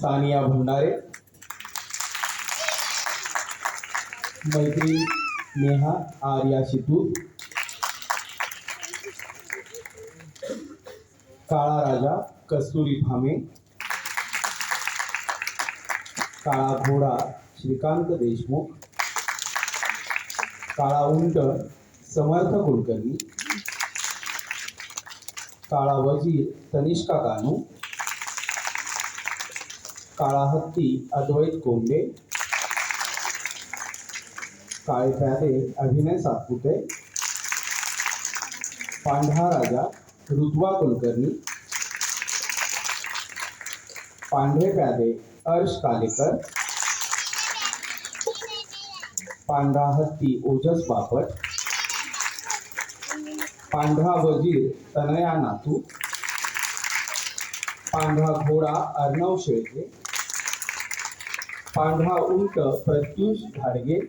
सानिया भंडारे, मैत्रीण नेहा आर्या शितूर, काळा राजा कस्तुरी भामे, काळा घोडा श्रीकांत देशमुख, काळा उंट समर्थ कुलकर्णी, काळा वजीर तनिष्का कानू, काळा हत्ती अद्वैत कोंडे, काळे प्यादे अभिनय सातपुते, पांढरा राजा ऋतुवा कुलकर्णी, पांढरे प्यादे अर्श कालेकर, पांढरा हत्ती ओजस बापट, पांढरा वजीर तनया नातू, पांढरा घोडा अर्णव शेळके, पांढरा उंट प्रत्युष घाडगे,